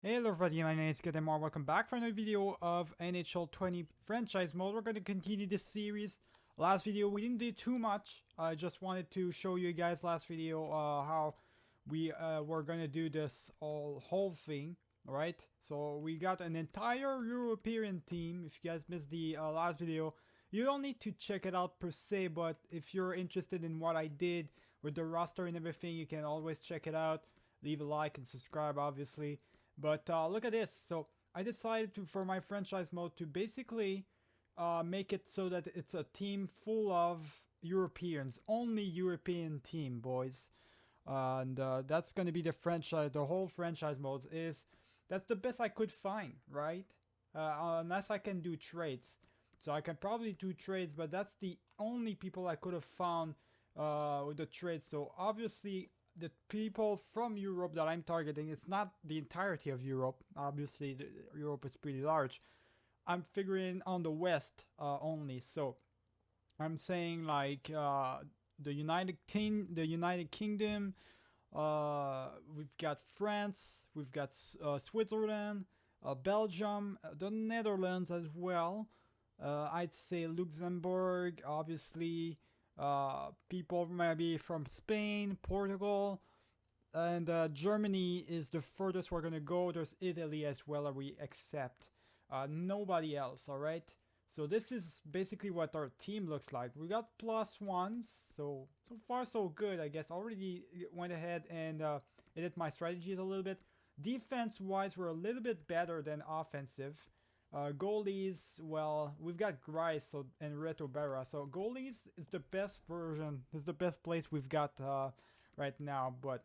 Hello everybody, my name is Kademar. Welcome back for another video of NHL 20 franchise mode. We're going to continue this series. Last video we didn't do too much. I just wanted to show you guys last video how we were going to do this whole thing, right? So we got an entire European team. If you guys missed the last video, you don't need to check it out per se, but if you're interested in what I did with the roster and everything, you can always check it out. Leave a like and subscribe, obviously. But look at this. So I decided to, for my franchise mode, to basically make it so that it's a team full of Europeans, only European team, boys. And that's gonna be the franchise. The whole franchise mode is that's the best I could find, right? Unless I can do trades, so I can probably do trades, but that's the only people I could have found with the trades. So obviously the people from Europe that I'm targeting, it's not the entirety of Europe. Obviously, Europe is pretty large. I'm figuring on the West only. So I'm saying like the United Kingdom. We've got France. We've got Switzerland, Belgium, the Netherlands as well. I'd say Luxembourg, obviously. People maybe from Spain, Portugal, and Germany is the furthest we're gonna go. There's Italy as well that we accept. Nobody else, alright? So this is basically what our team looks like. We got plus ones, so far so good, I guess. Already went ahead and edit my strategies a little bit. Defense-wise, we're a little bit better than offensive. Goalies, well, we've got Grice and Reto Berra. So goalies is the best version. Is the best place we've got right now. But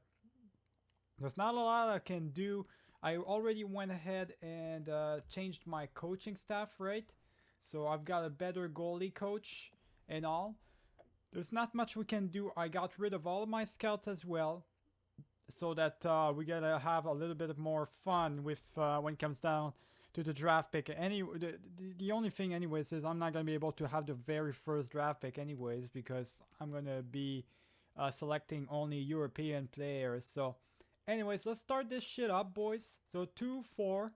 there's not a lot I can do. I already went ahead and changed my coaching staff, right? So I've got a better goalie coach and all. There's not much we can do. I got rid of all of my scouts as well, so that we gotta have a little bit more fun with when it comes down to the draft pick. The only thing, anyways, is I'm not gonna be able to have the very first draft pick, anyways, because I'm gonna be selecting only European players. So, anyways, let's start this shit up, boys. So 2, 4,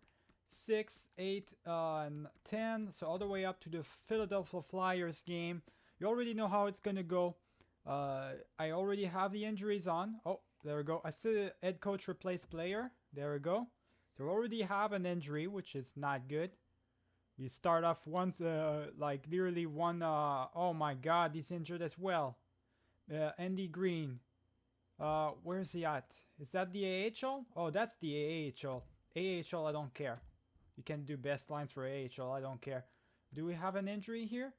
6, 8, and 10. So all the way up to the Philadelphia Flyers game. You already know how it's gonna go. I already have the injuries on. Oh, there we go. I see the head coach replace player. There we go. They already have an injury, which is not good. You start off once, like literally one. Oh my God, he's injured as well. Andy Green. Where's he at? Is that the AHL? Oh, that's the AHL. AHL, I don't care. You can do best lines for AHL. I don't care. Do we have an injury here?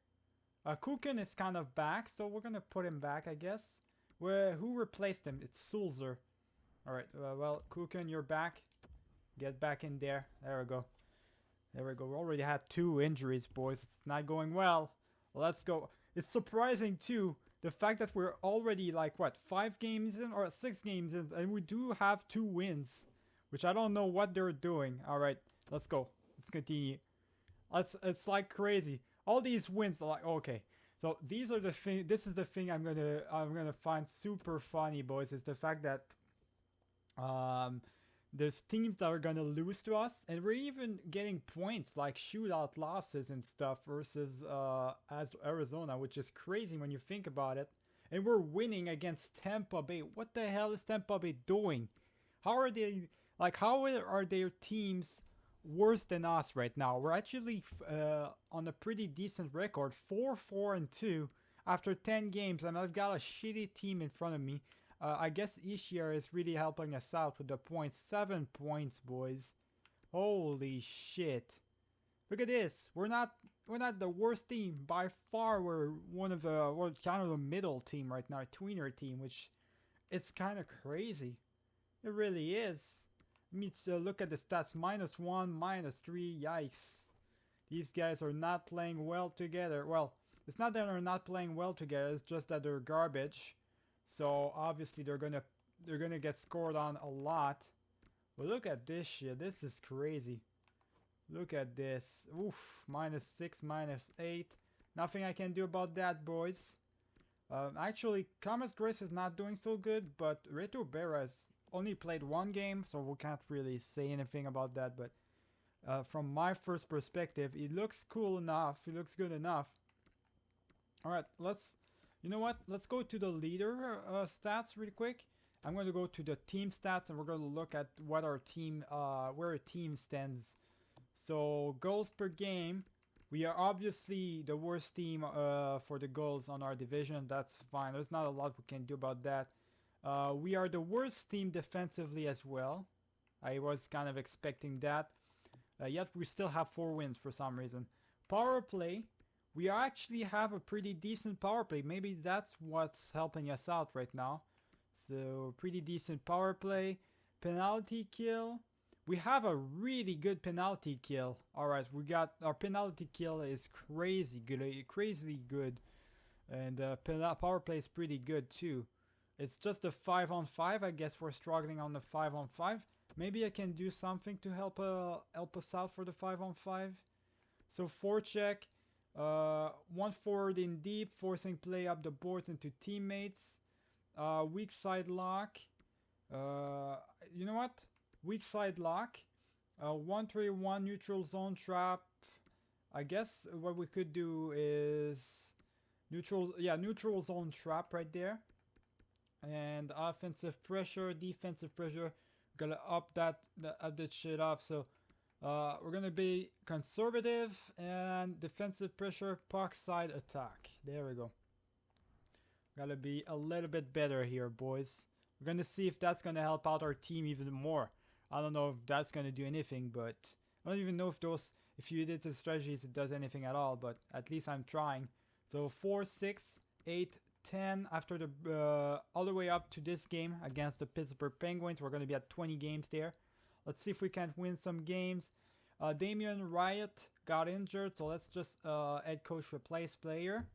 Kukin is kind of back, so we're gonna put him back, I guess. Who replaced him? It's Sulzer. All right. Well, Kukin, you're back. Get back in there. There we go. There we go. We already had 2 injuries, boys. It's not going well. Let's go. It's surprising, too, the fact that we're already, like, what, 5 games in or 6 games in, and we do have 2 wins, which I don't know what they're doing. All right, let's go. Let's continue. It's like crazy. All these wins are like, okay. So these are the thing. This is the thing I'm gonna find super funny, boys. Is the fact that there's teams that are gonna lose to us, and we're even getting points like shootout losses and stuff versus as Arizona, which is crazy when you think about it. And we're winning against Tampa Bay. What the hell is Tampa Bay doing? How are they like? How are their teams worse than us right now? We're actually on a pretty decent record, 4-4-2 after 10 games, and I've got a shitty team in front of me. I guess Ishii is really helping us out with the points. 7 points, boys. Holy shit. Look at this. We're not the worst team. By far, we're kind of the middle team right now. Tweener team, which it's kind of crazy. It really is. Let me look at the stats. -1, -3. Yikes. These guys are not playing well together. Well, it's not that they're not playing well together. It's just that they're garbage. So obviously they're gonna get scored on a lot. But look at this shit. This is crazy. Look at this. Oof. -6, -8. Nothing I can do about that, boys. Actually, Thomas Grace is not doing so good, but Reto Berra only played one game, so we can't really say anything about that. But from my first perspective, it looks cool enough. It looks good enough. All right, you know what? Let's go to the leader stats really quick. I'm going to go to the team stats, and we're going to look at what our team, where our team stands. So goals per game. We are obviously the worst team for the goals on our division. That's fine. There's not a lot we can do about that. We are the worst team defensively as well. I was kind of expecting that. Yet we still have 4 wins for some reason. Power play. We actually have a pretty decent power play. Maybe that's what's helping us out right now. So pretty decent power play. Penalty kill. We have a really good penalty kill. Alright, we got our penalty kill is crazily good. And power play is pretty good too. It's just a 5-on-5. I guess we're struggling on the 5-on-5. Maybe I can do something to help us out for the 5-on-5. So forecheck. 1 forward in deep, forcing play up the boards into teammates. Weak side lock. You know what? Weak side lock. 1-3-1 neutral zone trap. I guess what we could do is neutral zone trap right there. And offensive pressure, defensive pressure. Gonna up that shit up. So we're gonna be conservative and defensive pressure, puck side attack. There we go. Gotta be a little bit better here, boys. We're gonna see if that's gonna help out our team even more. I don't know if that's gonna do anything, but I don't even know if you did the strategies it does anything at all, but at least I'm trying. So 4, 6, 8, 10 after the all the way up to this game against the Pittsburgh Penguins. We're gonna be at 20 games there. Let's see if we can win some games. Damian Riot got injured, so let's just head coach replace player.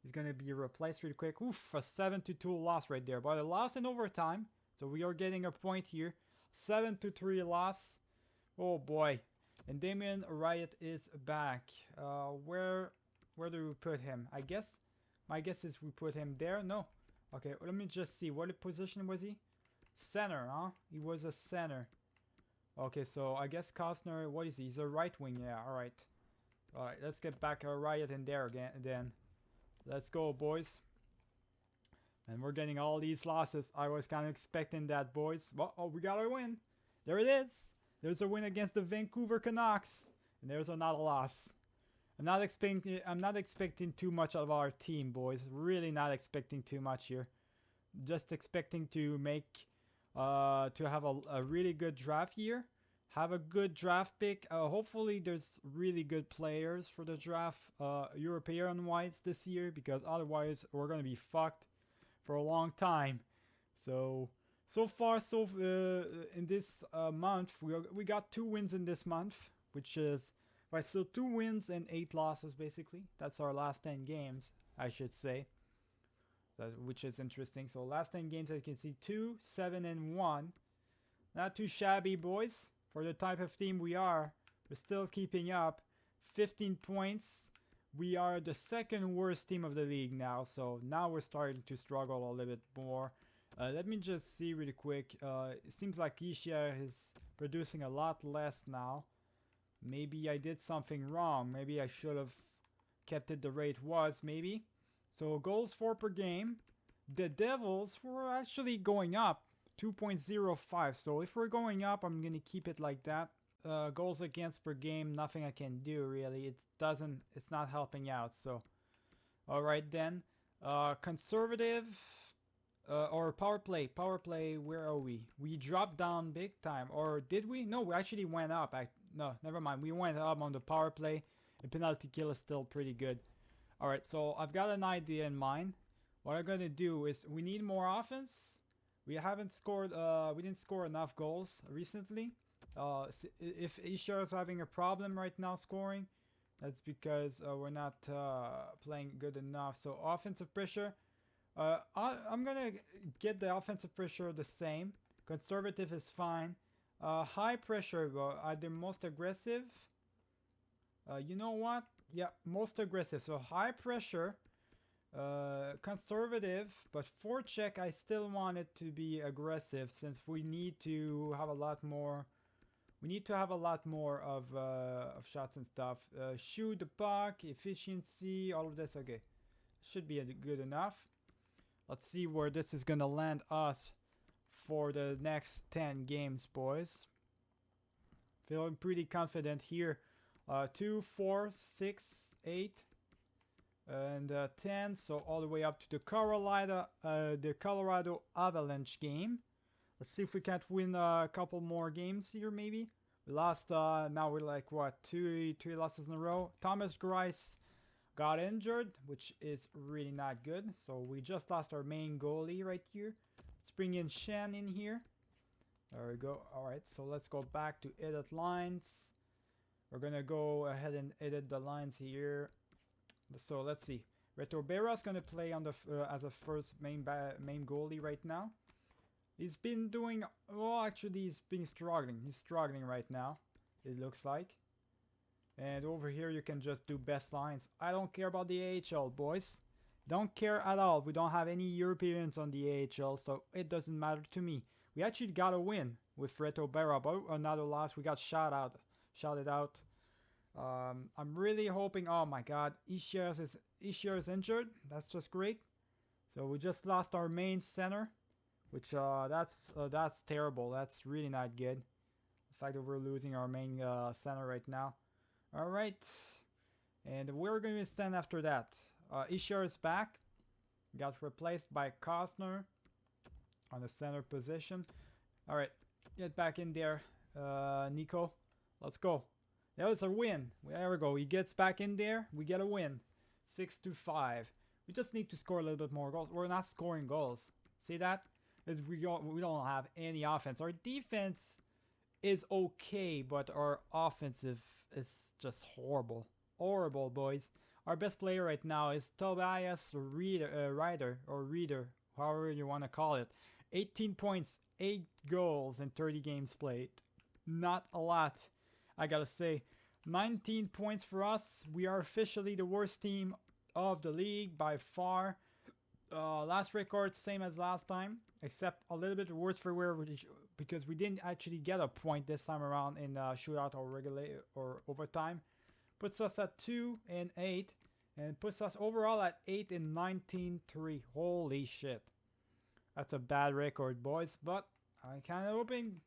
He's going to be replaced really quick. Oof, a 7-2 loss right there. But a loss in overtime, so we are getting a point here. 7-3 loss. Oh boy. And Damian Riot is back. Where do we put him? My guess is we put him there. No. Okay, let me just see. What position was he? Center, huh? He was a center. Okay, so I guess Costner, what is he? He's a right wing, yeah, alright. Alright, let's get back a Riot in there again then. Let's go, boys. And we're getting all these losses. I was kind of expecting that, boys. Well, oh, we got a win. There it is. There's a win against the Vancouver Canucks. And there's another loss. I'm not expecting too much of our team, boys. Really not expecting too much here. Just expecting to make to have a really good draft year, have a good draft pick. Hopefully there's really good players for the draft, European-wise this year, because otherwise we're going to be fucked for a long time. So far, in this month, we got 2 wins in this month, which is, right, so 2 wins and 8 losses, basically. That's our last 10 games, I should say. Which is interesting. So last 10 games, as you can see, 2, 7, and 1. Not too shabby, boys. For the type of team we are, we're still keeping up. 15 points. We are the 2nd worst team of the league now. So now we're starting to struggle a little bit more. Let me just see really quick. It seems like Ishia is producing a lot less now. Maybe I did something wrong. Maybe I should have kept it the rate was, maybe. So goals for per game. The Devils were actually going up 2.05. So if we're going up, I'm going to keep it like that. Goals against per game, nothing I can do really. It's not helping out. So, all right then. Conservative or power play. Power play, where are we? We dropped down big time. Or did we? No, we actually went up. No, never mind. We went up on the power play. The penalty kill is still pretty good. Alright, so I've got an idea in mind. What I'm going to do is we need more offense. We didn't score enough goals recently. If Isha is having a problem right now scoring, that's because we're not playing good enough. So offensive pressure. I'm going to get the offensive pressure the same. Conservative is fine. High pressure, either most aggressive. You know what? Yeah, most aggressive. So high pressure. conservative, but forecheck I still want it to be aggressive since we need to have a lot more. We need to have a lot more of shots and stuff. Shoot the puck, efficiency, all of this. Okay, should be good enough. Let's see where this is gonna land us for the next 10 games, boys. Feeling pretty confident here. 2, 4, 6, 8, and 10. So all the way up to the Colorado Avalanche game. Let's see if we can't win a couple more games here, maybe. We lost. Now we're like what, three losses in a row. Thomas Greiss got injured, which is really not good. So we just lost our main goalie right here. Let's bring in Shen in here. There we go. All right, so let's go back to edit lines. We're gonna go ahead and edit the lines here. So let's see. Reto Berra's gonna play on the as a first main goalie right now. He's been doing. Well, actually, he's been struggling. He's struggling right now. It looks like. And over here, you can just do best lines. I don't care about the AHL, boys. Don't care at all. We don't have any Europeans on the AHL, so it doesn't matter to me. We actually got a win with Reto Berra, but another loss. We got shouted out. I'm really hoping. Oh my God, Ishier is injured. That's just great. So we just lost our main center, which that's terrible. That's really not good. The fact that we're losing our main center right now. All right, and we're going to stand after that. Ishier is back. Got replaced by Costner on the center position. All right, get back in there, Nico. Let's go. That was a win. There we go. He gets back in there. We get a win. 6-5. We just need to score a little bit more goals. We're not scoring goals. See that? We don't have any offense. Our defense is okay, but our offensive is just horrible. Horrible, boys. Our best player right now is Tobias Reader, however you want to call it. 18 points, 8 goals, and 30 games played. Not a lot, I gotta say. 19 points for us. We are officially the worst team of the league by far. Last record, same as last time, except a little bit worse for where because we didn't actually get a point this time around in shootout or regular or overtime. Puts us at 2-8 and puts us overall at 8-19-3. Holy shit. That's a bad record, boys, but I kind of hoping.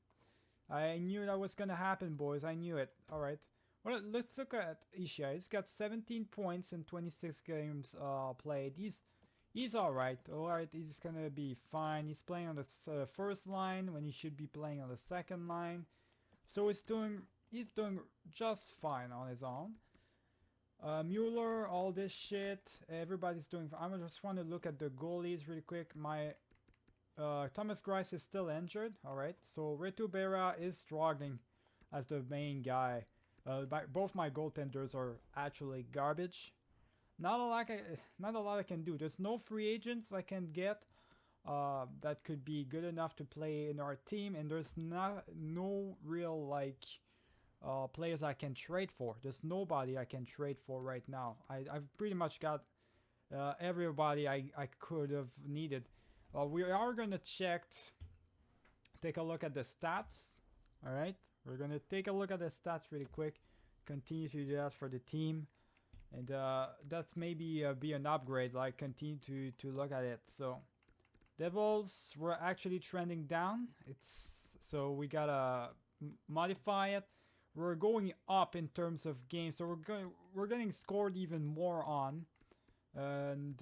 I knew that was going to happen, boys. I knew it. All right. Well, let's look at Ishii. He's got 17 points in 26 games played. He's all right. All right, he's going to be fine. He's playing on the first line when he should be playing on the second line. So he's doing just fine on his own. Mueller, all this shit, everybody's doing fine. I just want to look at the goalies really quick. My Thomas Greiss is still injured. All right, so Reto Berra is struggling as the main guy. Both my goaltenders are actually garbage. Not a lot I can do. There's no free agents I can get that could be good enough to play in our team, and there's no real players I can trade for. There's nobody I can trade for right now. I've pretty much got everybody I could have needed. We are gonna take a look at the stats. All right, we're gonna take a look at the stats really quick. Continue to do that for the team, and that's maybe be an upgrade. Like continue to look at it. So Devils were actually trending down. So we gotta modify it. We're going up in terms of games, so we're getting scored even more on. And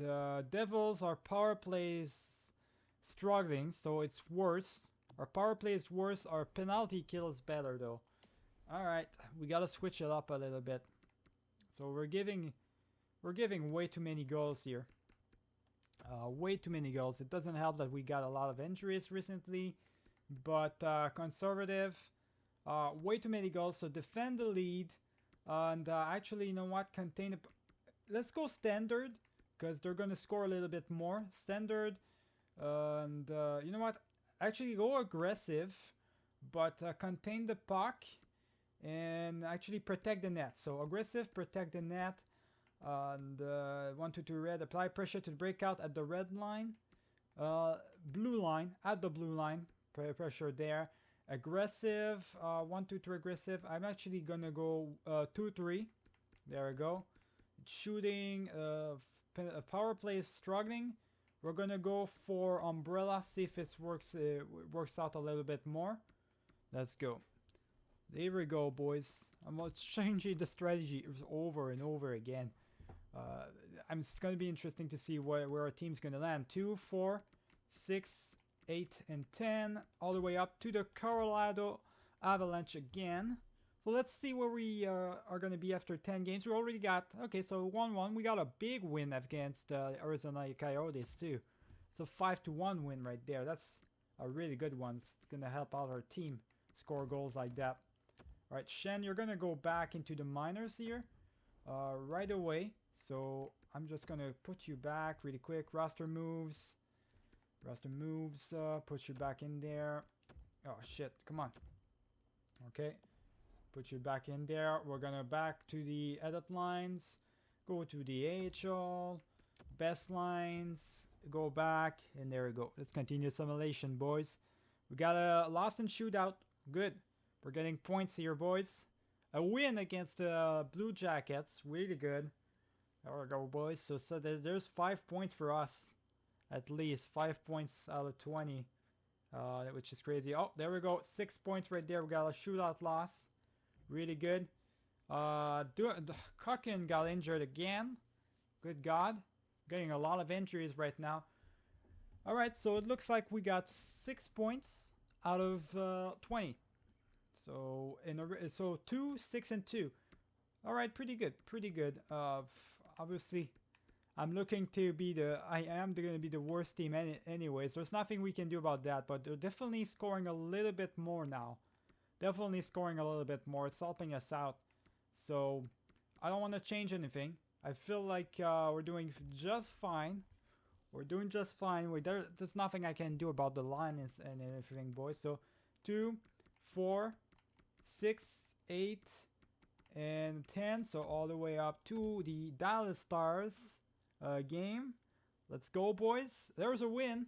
Devils, our power plays struggling, so it's worse. Our power play is worse. Our penalty kill is better though. All right, we gotta switch it up a little bit. So we're giving way too many goals here. Way too many goals. It doesn't help that we got a lot of injuries recently, but conservative. Way too many goals. So defend the lead, and actually, you know what? Contain it. Let's go standard because they're gonna score a little bit more. Standard, and you know what? Actually, go aggressive, but contain the puck and actually protect the net. So aggressive, protect the net. And 1-2-2 red. Apply pressure to the breakout at the red line. Blue line, at the blue line. Pressure there. Aggressive. 1-2-3 aggressive. I'm actually gonna go 2-3. There we go. Shooting. Power play is struggling. We're gonna go for umbrella. See if it works out a little bit more. Let's go. There we go, boys. I'm changing the strategy over and over again. It's going to be interesting to see where our team's going to land. 2, 4, 6, 8, and 10. All the way up to the Colorado Avalanche again. So let's see where we are going to be after 10 games. We already got... Okay, so 1-1. We got a big win against Arizona Coyotes too. So 5-1 win right there. That's a really good one. It's going to help out our team score goals like that. Alright, Shen, you're going to go back into the minors here right away. So I'm just going to put you back really quick. Roster moves. Put you back in there. Oh, shit. Come on. Okay. Put you back in there. We're going to back to the edit lines. Go to the AHL. Best lines. Go back. And there we go. Let's continue simulation, boys. We got a lost in shootout. Good. We're getting points here, boys. A win against the Blue Jackets. Really good. There we go, boys. So there's 5 points for us. At least 5 points out of 20. Which is crazy. Oh, there we go. 6 points right there. We got a shootout loss. Really good. Kukin got injured again. Good God. Getting a lot of injuries right now. Alright, so it looks like we got 6 points out of 20. So 2, 6, and 2. All right, pretty good. Obviously, I'm looking to be I am going to be the worst team anyways. There's nothing we can do about that, but they're definitely scoring a little bit more now. It's helping us out. So I don't want to change anything. I feel like we're doing just fine. There's nothing I can do about the line and everything, boys. So 2, 4, 6, 8, and 10. So all the way up to the Dallas Stars game. Let's go, boys. There's a win.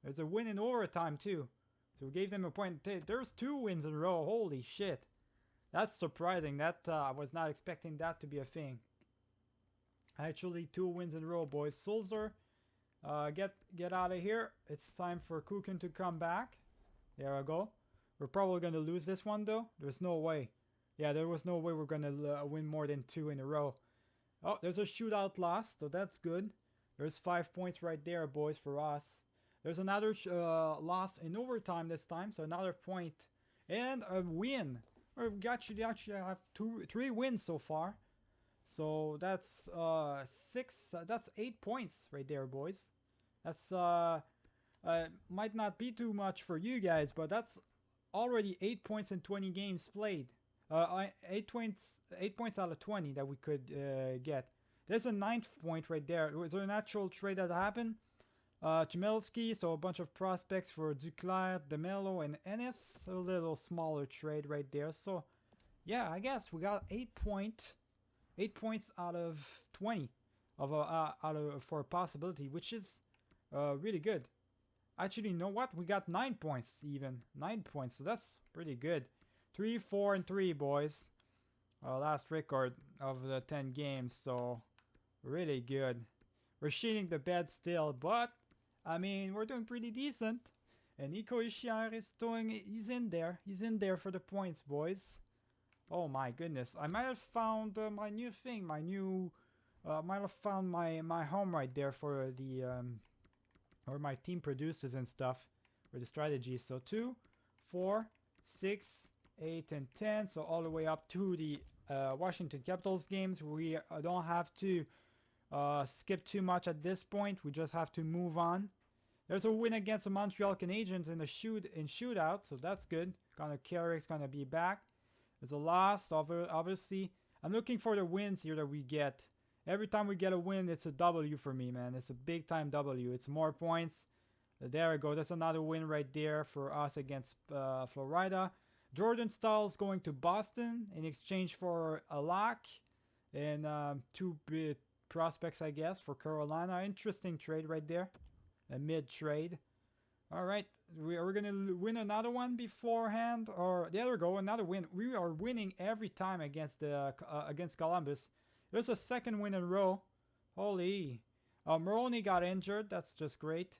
There's a win in overtime too. So we gave them a point. There's 2 wins in a row. Holy shit. That's surprising. I was not expecting that to be a thing. Actually, 2 wins in a row, boys. Sulzer, get out of here. It's time for Kukin to come back. There we go. We're probably going to lose this one, though. There's no way. Yeah, there was no way we're going to win more than 2 in a row. Oh, there's a shootout loss, so that's good. There's 5 points right there, boys, for us. There's another loss in overtime this time, so another point. And a win. We actually have 3 wins so far. So that's 8 points right there, boys. That's might not be too much for you guys, but that's already 8 points in 20 games played. 8 points out of 20 that we could get. There's a 9th point right there. Was there a natural trade that happened? Chmielewski, so a bunch of prospects for Duclair, DeMello, and Ennis. A little smaller trade right there. So, yeah, I guess we got 8 points out of 20 for a possibility, which is really good. Actually, you know what? We got 9 points even. 9 points, so that's pretty good. 3, 4, and 3, boys. Last record of the 10 games, so really good. We're shitting the bed still, but I mean, we're doing pretty decent. And Nico Ishiar he's in there. He's in there for the points, boys. Oh my goodness. I might have found my new thing. Might have found my home right there for the, where my team produces and stuff. For the strategy. So 2, 4, 6, 8, and 10. So all the way up to the Washington Capitals games. We don't have to skip too much at this point. We just have to move on. There's a win against the Montreal Canadiens in shootout, so that's good. Connor Carrick's gonna be back. There's a loss, obviously. I'm looking for the wins here that we get. Every time we get a win, it's a W for me, man. It's a big time W. It's more points. There we go. That's another win right there for us against Florida. Jordan Staal's going to Boston in exchange for a lock. and two big prospects, I guess, for Carolina. Interesting trade right there, a mid trade. All right, we're gonna win another one beforehand, or there we go, another win. We are winning every time against Columbus. There's a second win in a row. Holy, Moroni got injured. That's just great.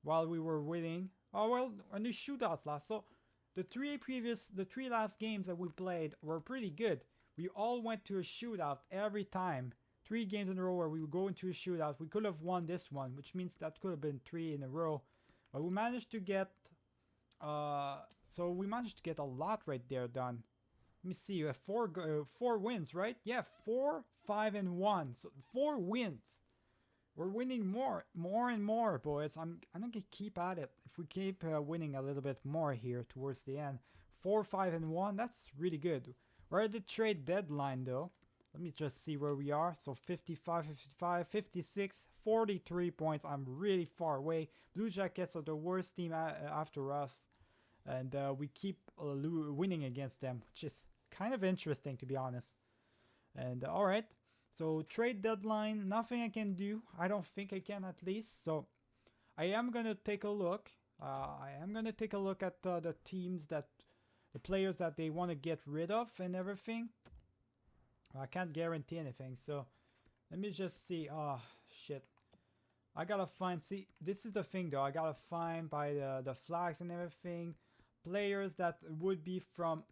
While we were winning, oh well, and the shootouts last. So the three last games that we played were pretty good. We all went to a shootout every time. 3 games in a row where we would go into a shootout. We could have won this one, which means that could have been 3 in a row. But we managed to get, we managed to get a lot right there done. Let me see, you have 4 wins, right? Yeah, 4, 5, and 1. So 4 wins. We're winning more and more, boys. I'm gonna keep at it. If we keep winning a little bit more here towards the end, 4, 5, and 1. That's really good. We're at the trade deadline, though. Let me just see where we are. So 55, 55, 56, 43 points. I'm really far away. Blue Jackets are the worst team after us. And we keep winning against them, which is kind of interesting, to be honest. And all right. So trade deadline, nothing I can do. I don't think I can, at least. So I am going to take a look. At the teams the players that they want to get rid of and everything. I can't guarantee anything, so let me just see. Oh, shit. I gotta find, see, this is the thing though. I gotta find by the flags and everything, players that would be from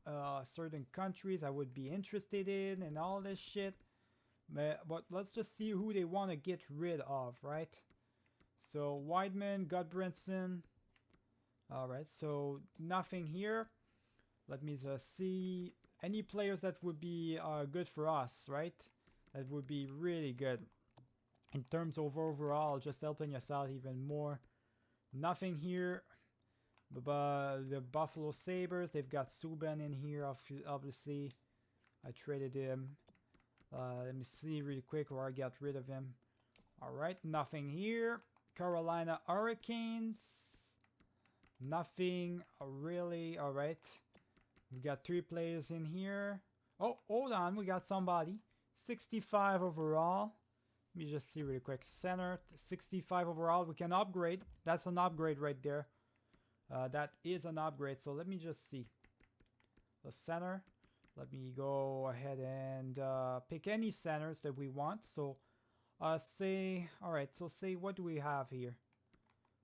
certain countries I would be interested in and all this shit. But let's just see who they want to get rid of, right? So, Weidman, Godbranson. Alright, so nothing here. Let me just see. Any players that would be good for us, right? That would be really good. In terms of overall, just helping us out even more. Nothing here. But the Buffalo Sabres, they've got Subban in here, obviously. I traded him. Let me see really quick where I got rid of him. Alright, nothing here. Carolina Hurricanes. Nothing really. Alright. We got 3 players in here. Oh, hold on. We got somebody. 65 overall. Let me just see really quick. Center, 65 overall. We can upgrade. That's an upgrade right there. That is an upgrade. So let me just see. The center. Let me go ahead and pick any centers that we want. So say, alright, so say, what do we have here?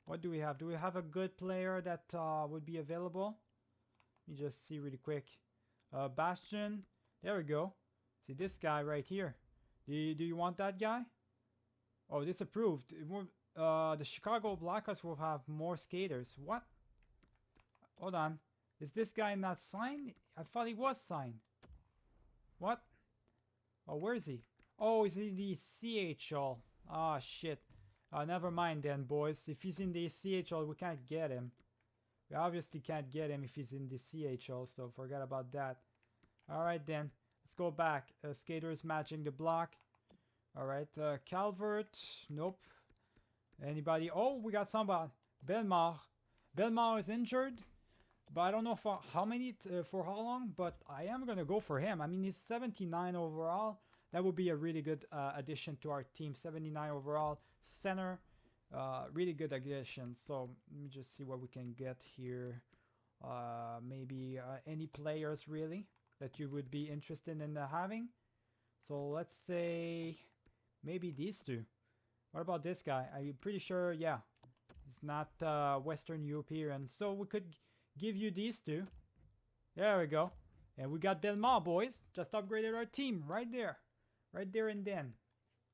What do we have? Do we have a good player that would be available? Let me just see really quick. Bastion. There we go. See this guy right here. Do you want that guy? Oh, disapproved. The Chicago Blackhawks will have more skaters. What? Hold on. Is this guy not signed? I thought he was signed. What? Oh, where is he? Oh, he's in the CHL. Ah, shit. Never mind then, boys. If he's in the CHL, we can't get him. We obviously can't get him if he's in the CHL, so forget about that. Alright then. Let's go back. Skaters matching the block. Alright, Calvert. Nope. Anybody? Oh, we got somebody. Belmar. Belmar is injured. But I don't know for how long, but I am going to go for him. I mean, he's 79 overall. That would be a really good addition to our team. 79 overall. Center. Really good addition. So let me just see what we can get here. Maybe any players really that you would be interested in having. So let's say maybe these two. What about this guy? I'm pretty sure, yeah, he's not Western European. So we could give you these two. There we go. And we got Belmont, boys. Just upgraded our team right there. Right there and then.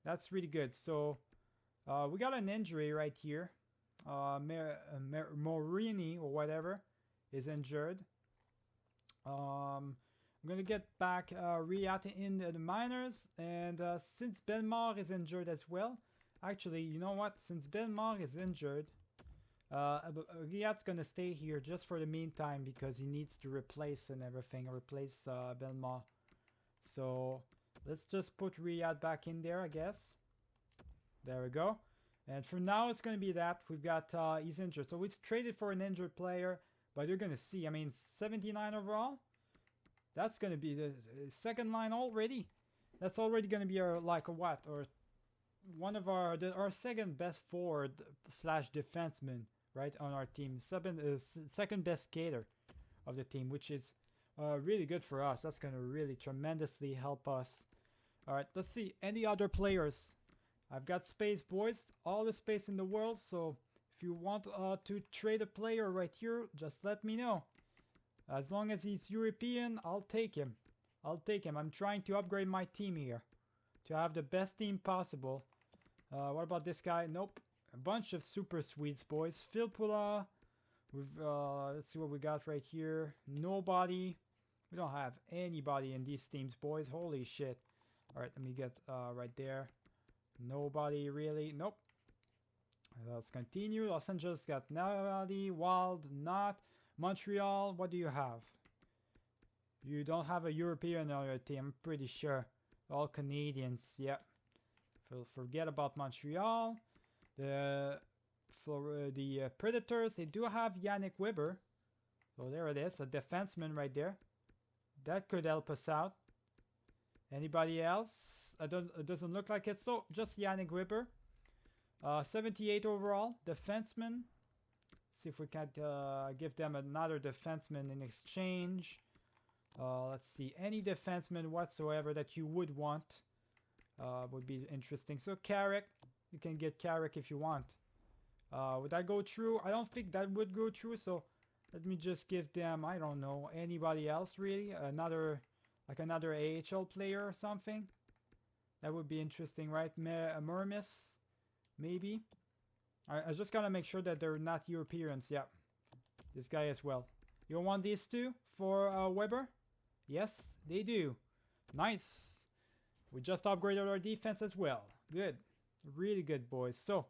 That's really good. So we got an injury right here. Morini or whatever is injured. I'm going to get back Riyad in the minors. And since Belmar is injured as well. Actually, you know what? Since Belmar is injured, Riyad's going to stay here just for the meantime because he needs to replace and everything. Replace Belmar. So let's just put Riyad back in there, I guess. There we go. And for now, it's going to be that. We've got, he's injured. So we traded for an injured player. But you're going to see, I mean, 79 overall. That's going to be the second line already. That's already gonna be our like a what or one of our second best forward slash defenseman, right, on our team. Second best skater of the team, which is really good for us. That's gonna really tremendously help us. All right, let's see any other players. I've got space, boys, all the space in the world. So if you want to trade a player right here, just let me know. As long as he's European, I'll take him. I'll take him. I'm trying to upgrade my team here to have the best team possible. What about this guy? Nope. A bunch of super sweets, boys. Philpula. Let's see what we got right here. Nobody. We don't have anybody in these teams, boys. Holy shit. All right, let me get right there. Nobody really. Nope. Let's continue. Los Angeles got nobody. Wild, not. Montreal, what do you have? You don't have a European on your team, I'm pretty sure. All Canadians, yep. Forget about Montreal. The Predators, they do have Yannick Weber. So there it is, a defenseman right there. That could help us out. Anybody else? It doesn't look like it. So just Yannick Weber. 78 overall, defenseman. See if we can give them another defenseman in exchange. Let's see, any defenseman whatsoever that you would want would be interesting. So Carrick, you can get Carrick if you want. Would that go through? I don't think that would go through. So let me just give them, I don't know, anybody else really. Another AHL player or something. That would be interesting, right? Mermis, maybe. I just gotta make sure that they're not Europeans. Yeah, this guy as well. You want these two for Weber? Yes, they do. Nice. We just upgraded our defense as well. Good. Really good, boys. So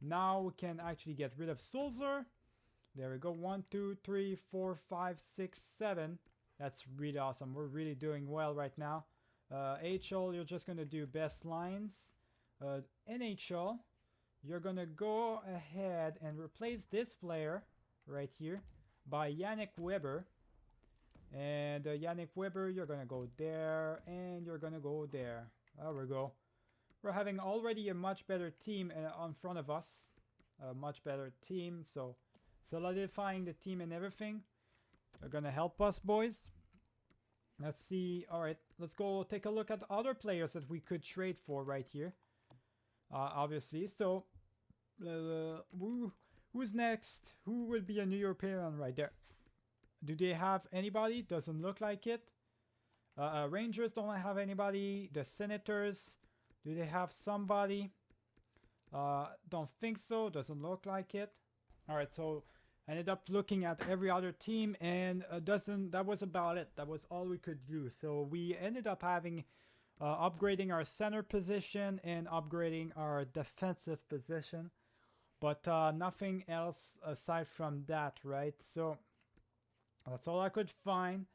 now we can actually get rid of Sulzer. There we go. 1, 2, 3, 4, 5, 6, 7. That's really awesome. We're really doing well right now. AHL, you're just gonna do best lines. NHL, you're gonna go ahead and replace this player right here by Yannick Weber. And Yannick Weber, you're gonna go there and you're gonna go there. There we go. We're having already a much better team on front of us. A much better team, so solidifying the team and everything. They're gonna help us, boys. Let's see. All right, let's go take a look at other players that we could trade for right here. Obviously, so who's next? Who will be a New European right there? Do they have anybody? Doesn't look like it. Rangers don't have anybody. The Senators, do they have somebody? Don't think so. Doesn't look like it. All right, so I ended up looking at every other team, and that was about it. That was all we could do. So we ended up having upgrading our center position and upgrading our defensive position, but nothing else aside from that, right? So that's all I could find.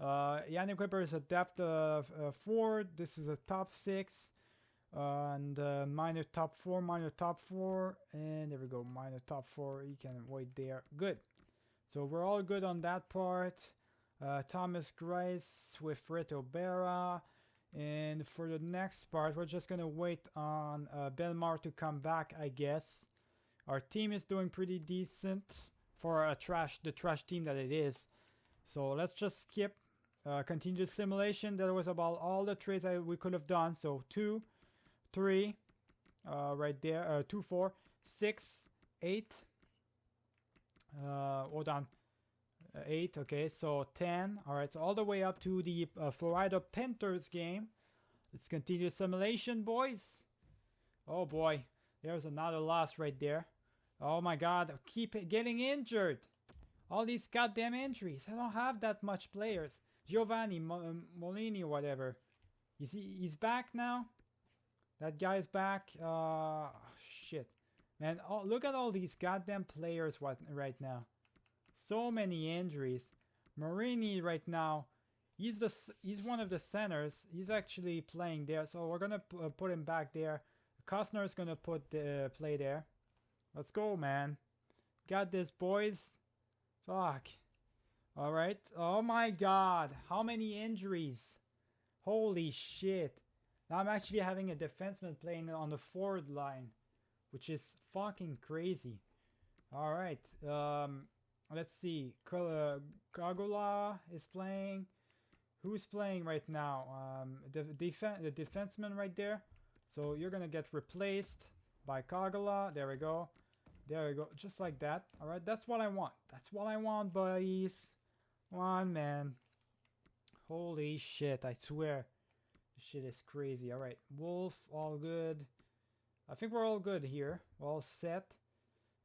Yannick Weber is a depth forward. This is a top 6. And minor top 4, and there we go, minor top 4. You can wait there. Good. So we're all good on that part. Thomas Grice with Reto Berra. And for the next part, we're just gonna wait on Belmar to come back, I guess. Our team is doing pretty decent for the trash team that it is. So let's just skip. Continue the simulation. That was about all the trades we could have done. So 2, 3, right there. 2, 4, 6, 8. Hold on. 8. Okay, so 10. All right, so all the way up to the Florida Panthers game. Let's continue simulation, boys. Oh boy, there's another loss right there. Oh my God, keep getting injured. All these goddamn injuries. I don't have that much players. Giovanni Molini, whatever. You see, he's back now. That guy's back. Shit, man. Oh, look at all these goddamn players right now. So many injuries. Marini right now. He's one of the centers. He's actually playing there, so we're gonna put him back there. Costner's gonna play there. Let's go, man. Got this, boys. Fuck. All right. Oh my God. How many injuries? Holy shit. Now I'm actually having a defenseman playing on the forward line, which is fucking crazy. All right. Let's see. Kagula is playing. Who's playing right now? The defenseman right there. So you're gonna get replaced by Kagula. There we go. There we go. Just like that. All right. That's what I want. That's what I want, buddies. Come on, man. Holy shit! I swear, this shit is crazy. All right. Wolf, all good. I think we're all good here. We're all set.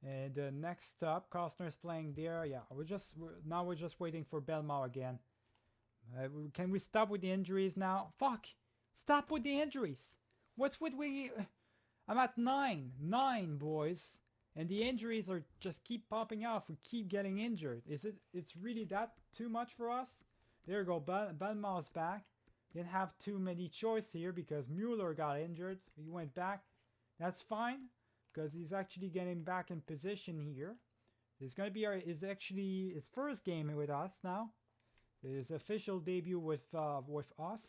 And next up, Costner's playing there. Yeah, now we're just waiting for Belmau again. Can we stop with the injuries now? Fuck! Stop with the injuries. What's with we? I'm at 9, boys, and the injuries are just keep popping off. We keep getting injured. Is it? It's really that too much for us? There you go. Belmau's back. Didn't have too many choice here because Mueller got injured. He went back. That's fine because he's actually getting back in position here. It's gonna be actually his first game with us now. His official debut with us.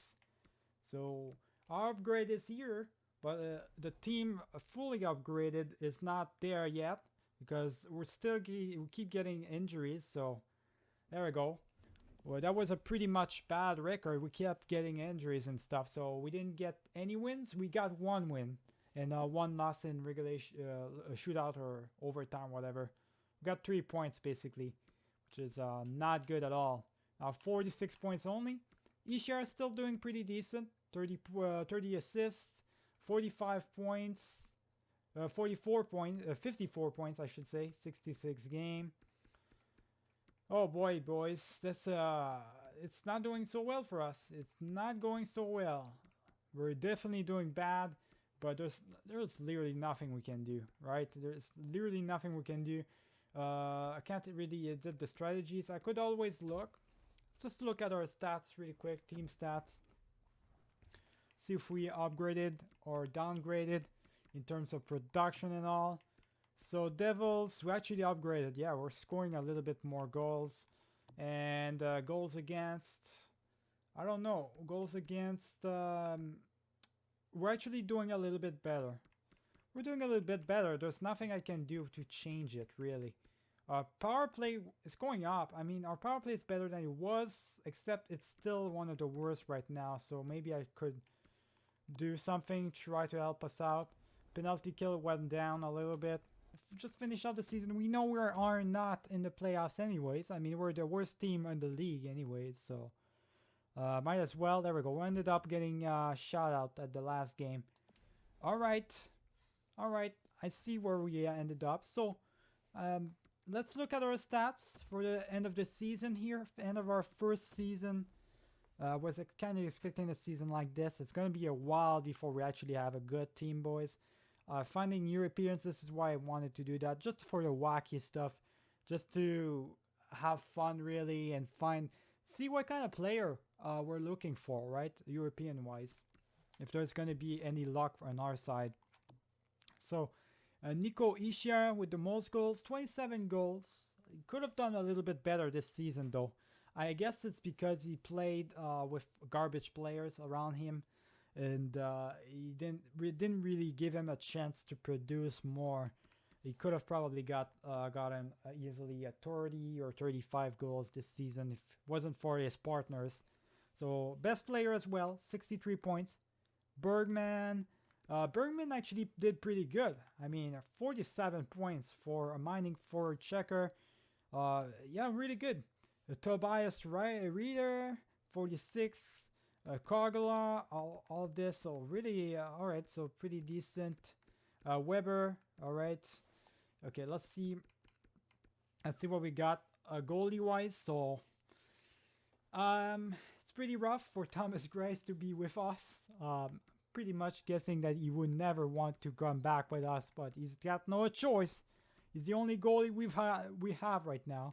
So our upgrade is here, but the team fully upgraded is not there yet because we keep getting injuries. So there we go. Well, that was a pretty much bad record. We kept getting injuries and stuff, so we didn't get any wins. We got one win and one loss in regulation, shootout or overtime, whatever. We got 3 points basically, which is not good at all. 46 points only. Ishar is still doing pretty decent. 30 assists, 45 points, 54 points, 54 points, I should say. 66 game. Oh boy, boys, that's it's not doing so well for us. It's not going so well. We're definitely doing bad, but there's literally nothing we can do, right? There's literally nothing we can do. I can't really edit the strategies. I could always look. Let's just look at our stats really quick, team stats. See if we upgraded or downgraded in terms of production and all. So Devils, we actually upgraded. Yeah, we're scoring a little bit more goals. And goals against, I don't know, goals against, we're actually doing a little bit better. We're doing a little bit better. There's nothing I can do to change it, really. Power play is going up. I mean, our power play is better than it was, except it's still one of the worst right now. So maybe I could do something, try to help us out. Penalty kill went down a little bit. Just finish out the season. We know we are not in the playoffs anyways. I mean, we're the worst team in the league anyways, so might as well. There we go. We ended up getting shot out at the last game. All right. I see where we ended up. So let's look at our stats for the end of the season here. End of our first season. Was kind of expecting a season like this. It's going to be a while before we actually have a good team, boys. Finding Europeans, this is why I wanted to do that, just for the wacky stuff, just to have fun really and see what kind of player we're looking for, right, European-wise, if there's going to be any luck on our side. So, Nico Ishia with the most goals, 27 goals. He could have done a little bit better this season, though. I guess it's because he played with garbage players around him. And he didn't really give him a chance to produce more. He could have probably gotten easily 30 or 35 goals this season if it wasn't for his partners. So best player as well, 63 points. Bergman actually did pretty good. I mean, 47 points for a mining forward checker. Yeah, really good. Tobias Reeder, 46. Kogala, all of this, so really, alright, so pretty decent. Weber, alright. Okay, let's see what we got goalie-wise. So, it's pretty rough for Thomas Grace to be with us. Pretty much guessing that he would never want to come back with us, but he's got no choice. He's the only goalie we have right now.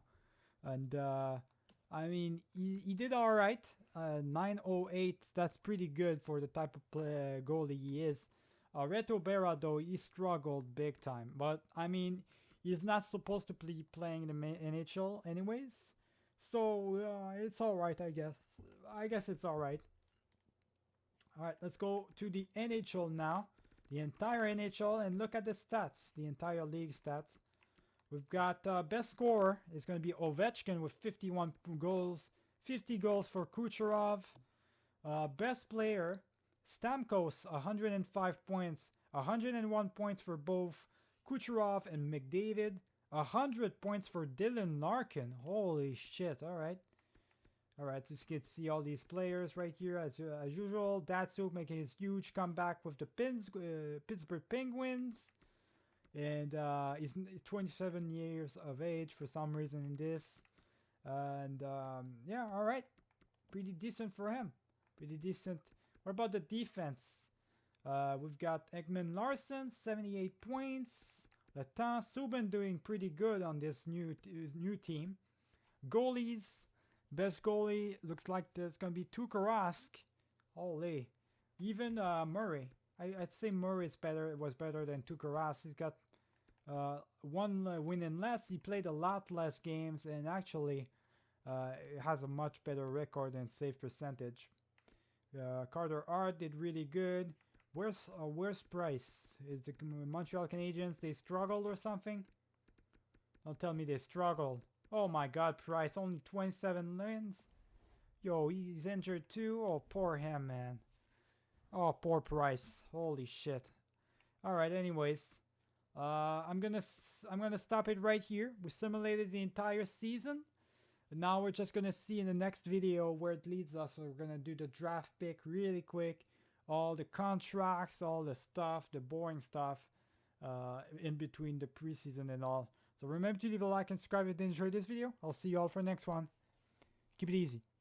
And, I mean, he did all right. 908, that's pretty good for the type of goalie he is. Reto Berra, though, he struggled big time. But, I mean, he's not supposed to be playing the NHL anyways. So, it's all right, I guess. I guess it's all right. All right, let's go to the NHL now. The entire NHL, and look at the stats, the entire league stats. We've got best scorer is going to be Ovechkin with 51 goals, 50 goals for Kucherov. Best player, Stamkos, 105 points, 101 points for both Kucherov and McDavid, 100 points for Dylan Larkin. Holy shit! All right. All right, so you can see all these players right here as usual. Datsuk making his huge comeback with the Pittsburgh Penguins. And he's 27 years of age for some reason in this. And yeah, all right. Pretty decent for him. Pretty decent. What about the defense? We've got Ekman Larson, 78 points. Latan Subban doing pretty good on this new team. Goalies. Best goalie looks like there's going to be Tuukka Rask. Holy. Even Murray. I'd say Murray is better. Was better than Tuukka Rask. He's got one win and less. He played a lot less games and actually has a much better record and save percentage. Carter Hart did really good. Where's Price? Is the Montreal Canadiens, they struggled or something? Don't tell me they struggled. Oh my god, Price, only 27 wins? Yo, he's injured too? Oh, poor him, man. Oh, poor Price. Holy shit. Alright, anyways. I'm gonna stop it right here. We simulated the entire season. Now we're just gonna see in the next video where it leads us. So we're gonna do the draft pick really quick. All the contracts, all the stuff, the boring stuff in between the preseason and all. So remember to leave a like and subscribe if you enjoyed this video. I'll see you all for the next one. Keep it easy.